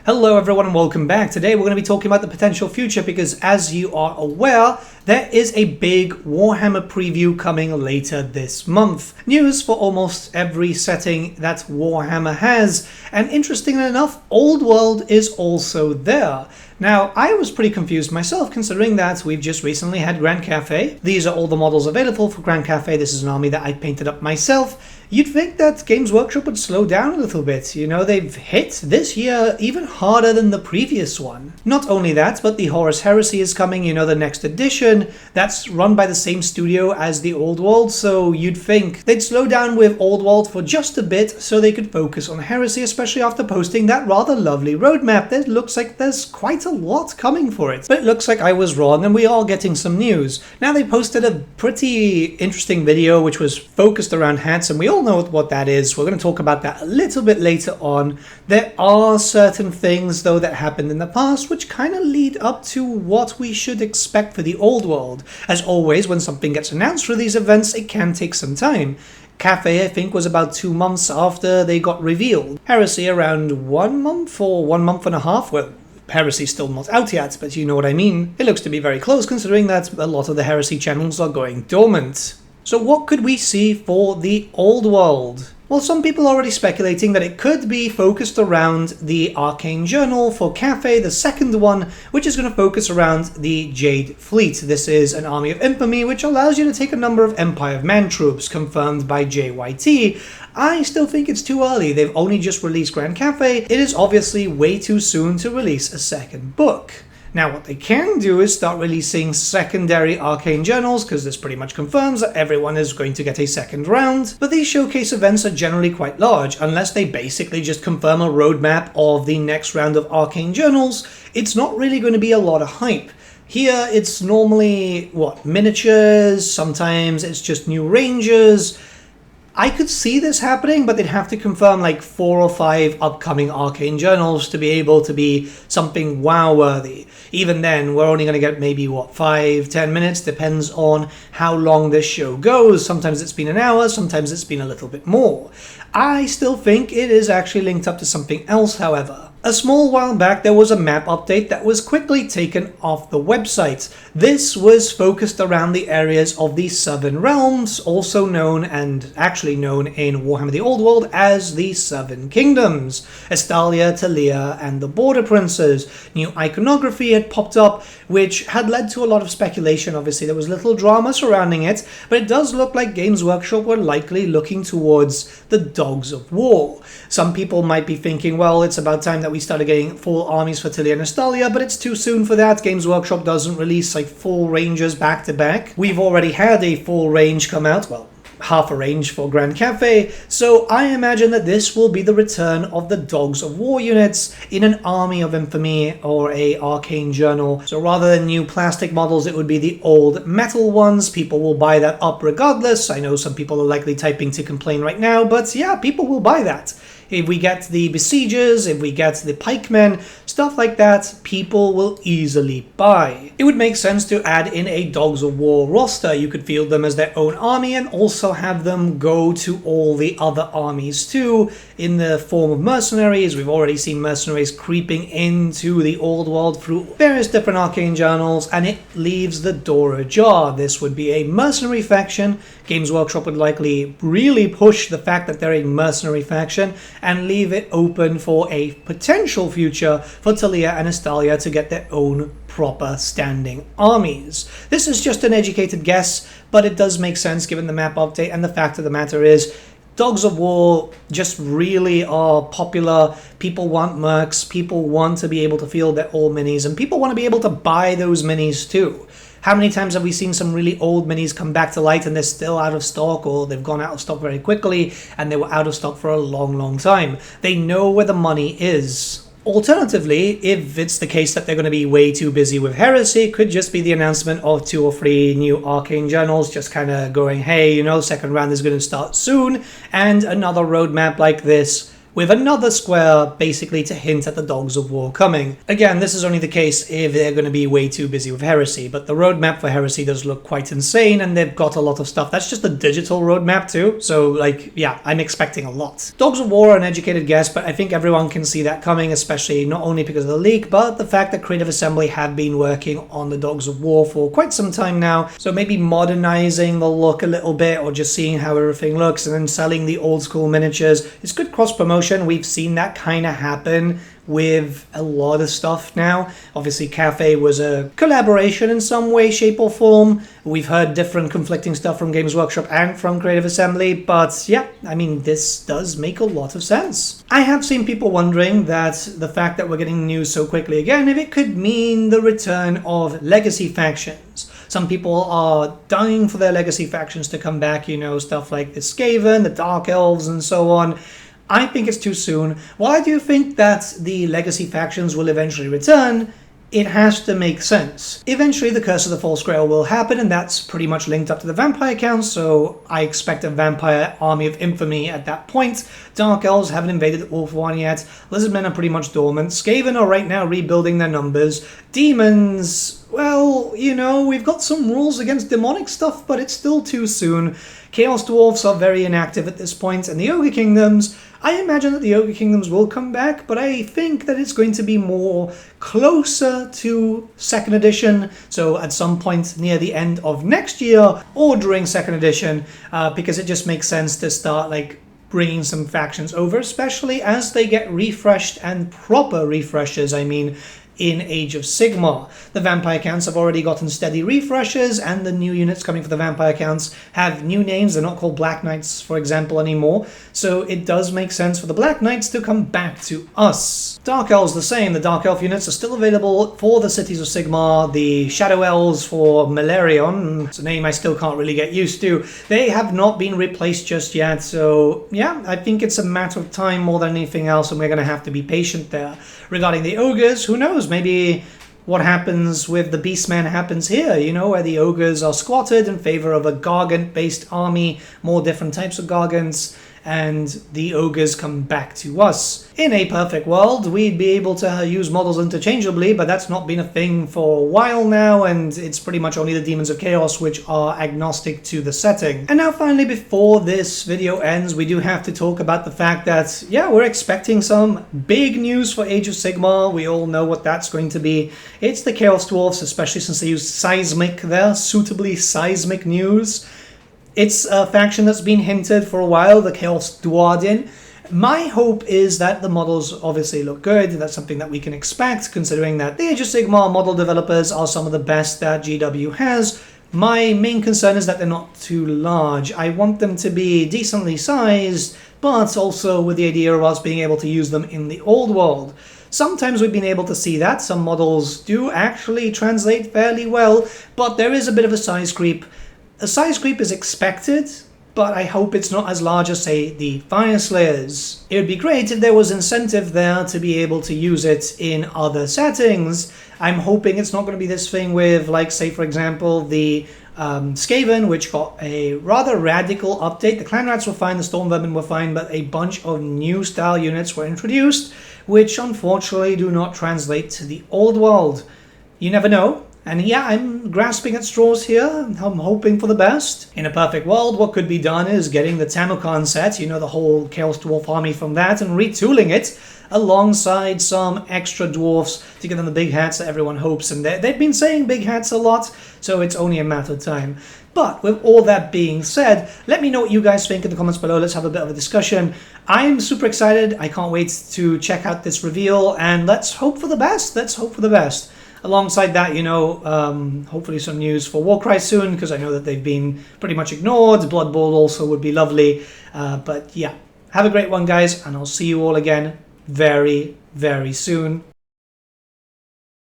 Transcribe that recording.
Hello everyone and welcome back. Today we're going to be talking about the potential future because as you are aware, there is a big Warhammer preview coming later this month. News for almost every setting that Warhammer has, and interestingly enough, Old World is also there. Now, I was pretty confused myself considering that we've just recently had Grand Cathay. These are all the models available for Grand Cathay. This is an army that I painted up myself. You'd think that Games Workshop would slow down a little bit. You know, they've hit this year even harder than the previous one. Not only that, but the Horus Heresy is coming, you know, the next edition. That's run by the same studio as the Old World, so you'd think they'd slow down with Old World for just a bit so they could focus on Heresy, especially after posting that rather lovely roadmap. It looks like there's quite a lot coming for it. But it looks like I was wrong and we are getting some news. Now they posted a pretty interesting video which was focused around hats, and we all know what that is. We're going to talk about that a little bit later on. There are certain things though that happened in the past which kind of lead up to what we should expect for the Old World. As always, when something gets announced for these events, it can take some time. Cathay, I think, was about 2 months after they got revealed. Heresy around 1 month or 1 month and a half. Well, Heresy's still not out yet, but you know what I mean. It looks to be very close considering that a lot of the Heresy channels are going dormant. So what could we see for the Old World? Well, some people are already speculating that it could be focused around the Arcane Journal for Cathay, the second one, which is going to focus around the Jade Fleet. This is an army of infamy which allows you to take a number of Empire of Man troops, confirmed by JYT. I still think it's too early. They've only just released Grand Cathay. It is obviously way too soon to release a second book. Now what they can do is start releasing secondary Arcane Journals, because this pretty much confirms that everyone is going to get a second round, but these showcase events are generally quite large. Unless they basically just confirm a roadmap of the next round of Arcane Journals, it's not really going to be a lot of hype. Here it's normally, miniatures, sometimes it's just new rangers. I could see this happening, but they'd have to confirm like 4 or 5 upcoming Arcane Journals to be able to be something wow-worthy. Even then, we're only going to get maybe, 5-10 minutes, depends on how long this show goes. Sometimes it's been an hour, sometimes it's been a little bit more. I still think it is actually linked up to something else, however. A small while back, there was a map update that was quickly taken off the website. This was focused around the areas of the Seven Realms, also known and actually known in Warhammer the Old World as the Seven Kingdoms. Estalia, Talia, and the Border Princes. New iconography had popped up, which had led to a lot of speculation. Obviously, there was little drama surrounding it, but it does look like Games Workshop were likely looking towards the Dogs of War. Some people might be thinking, well, it's about time that we started getting full armies for Talia and Estalia, but it's too soon for that. Games Workshop doesn't release like full rangers back to back. We've already had a full range come out, well, half a range for Grand Cathay, so I imagine that this will be the return of the Dogs of War units in an Army of Infamy or a Arcane Journal. So rather than new plastic models, it would be the old metal ones. People will buy that up regardless. I know some people are likely typing to complain right now, but yeah, people will buy that. If we get the Besiegers, if we get the Pikemen, stuff like that, people will easily buy. It would make sense to add in a Dogs of War roster. You could field them as their own army and also have them go to all the other armies too, in the form of mercenaries. We've already seen mercenaries creeping into the Old World through various different Arcane Journals, and it leaves the door ajar. This would be a mercenary faction. Games Workshop would likely really push the fact that they're a mercenary faction and leave it open for a potential future for Talia and Estalia to get their own proper standing armies. This is just an educated guess, but it does make sense given the map update, and the fact of the matter is, Dogs of War just really are popular. People want mercs, people want to be able to field their old minis, and people want to be able to buy those minis too. How many times have we seen some really old minis come back to light and they're still out of stock, or they've gone out of stock very quickly and they were out of stock for a long, long time? They know where the money is. Alternatively, if it's the case that they're going to be way too busy with Heresy, it could just be the announcement of 2 or 3 new Arcane Journals, just kind of going, hey, you know, second round is going to start soon, and another roadmap like this with another square basically to hint at the Dogs of War coming. Again, this is only the case if they're going to be way too busy with Heresy, but the roadmap for Heresy does look quite insane, and they've got a lot of stuff. That's just a digital roadmap too, so like, yeah, I'm expecting a lot. Dogs of War are an educated guess, but I think everyone can see that coming, especially not only because of the leak, but the fact that Creative Assembly have been working on the Dogs of War for quite some time now, so maybe modernizing the look a little bit, or just seeing how everything looks, and then selling the old school miniatures. It's good cross-promotion. We've seen that kind of happen with a lot of stuff now. Obviously, Cathay was a collaboration in some way, shape, or form. We've heard different conflicting stuff from Games Workshop and from Creative Assembly, but yeah, I mean, this does make a lot of sense. I have seen people wondering that the fact that we're getting news so quickly again, if it could mean the return of legacy factions. Some people are dying for their legacy factions to come back, you know, stuff like the Skaven, the Dark Elves, and so on. I think it's too soon. While I do think that the legacy factions will eventually return, it has to make sense. Eventually the Curse of the False Grail will happen, and that's pretty much linked up to the vampire count, so I expect a vampire army of infamy at that point. Dark Elves haven't invaded the Ulthuan yet. Lizardmen are pretty much dormant. Skaven are right now rebuilding their numbers. Demons, well, you know, we've got some rules against demonic stuff, but it's still too soon. Chaos Dwarfs are very inactive at this point, and the Ogre Kingdoms, I imagine that the Ogre Kingdoms will come back, but I think that it's going to be more closer to 2nd edition, so at some point near the end of next year, or during 2nd edition, because it just makes sense to start, like, bringing some factions over, especially as they get refreshed, and proper refreshes, I mean, in Age of Sigmar. The vampire counts have already gotten steady refreshes, and the new units coming for the vampire counts have new names. They're not called Black Knights, for example, anymore. So it does make sense for the Black Knights to come back to us. Dark Elves the same. The Dark Elf units are still available for the Cities of Sigmar. The Shadow Elves for Malerion, it's a name I still can't really get used to. They have not been replaced just yet. So yeah, I think it's a matter of time more than anything else, and we're going to have to be patient there. Regarding the Ogres, who knows? Maybe what happens with the Beastmen happens here, you know, where the Ogres are squatted in favor of a Gargant-based army, more different types of Gargants, and the Ogres come back to us. In a perfect world, we'd be able to use models interchangeably, but that's not been a thing for a while now, and it's pretty much only the Demons of Chaos which are agnostic to the setting. And now finally, before this video ends, we do have to talk about the fact that, yeah, we're expecting some big news for Age of Sigmar. We all know what that's going to be. It's the Chaos Dwarfs, especially since they use seismic there, suitably seismic news. It's a faction that's been hinted for a while, the Chaos Duardin. My hope is that the models obviously look good. That's something that we can expect, considering that the Age of Sigmar model developers are some of the best that GW has. My main concern is that they're not too large. I want them to be decently sized, but also with the idea of us being able to use them in the old world. Sometimes we've been able to see that. Some models do actually translate fairly well, but there is a bit of a size creep. A size creep is expected, but I hope it's not as large as, say, the Fire Slayers. It would be great if there was incentive there to be able to use it in other settings. I'm hoping it's not going to be this thing with, like, say, for example, the Skaven, which got a rather radical update. The Clan Rats were fine, the Storm Vermin were fine, but a bunch of new style units were introduced, which unfortunately do not translate to the old world. You never know. And yeah, I'm grasping at straws here. I'm hoping for the best. In a perfect world, what could be done is getting the Tamukan set, you know, the whole Chaos Dwarf army from that, and retooling it alongside some extra dwarfs to give them the big hats that everyone hopes. And they've been saying big hats a lot, so it's only a matter of time. But with all that being said, let me know what you guys think in the comments below. Let's have a bit of a discussion. I'm super excited. I can't wait to check out this reveal, and let's hope for the best. Let's hope for the best. Alongside that, you know, hopefully some news for Warcry soon, because I know that they've been pretty much ignored. Blood Bowl also would be lovely. But yeah, have a great one, guys, and I'll see you all again very, very soon.